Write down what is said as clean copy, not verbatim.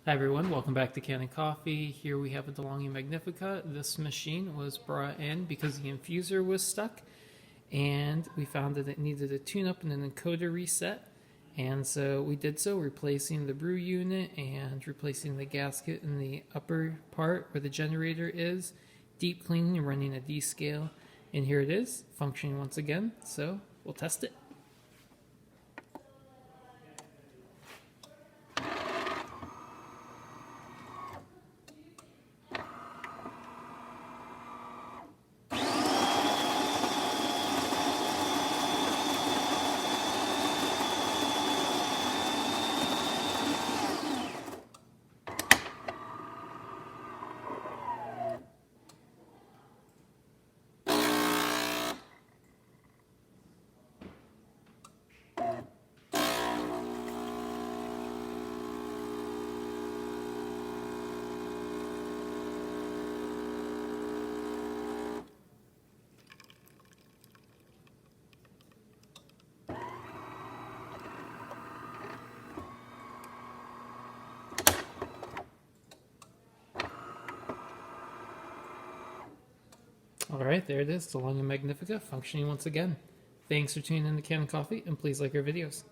Hi everyone, welcome back to Can and Coffee. Here we have a Delonghi Magnifica. This machine was brought in because the infuser was stuck and we found that it needed a tune-up and an encoder reset. And so we did so, replacing the brew unit and replacing the gasket in the upper part where the generator is, deep cleaning and running a descale. And here it is, functioning once again. So we'll test it. Alright, there it is, Delonghi Magnifica, functioning once again. Thanks for tuning in to Can and Coffee, and please like our videos.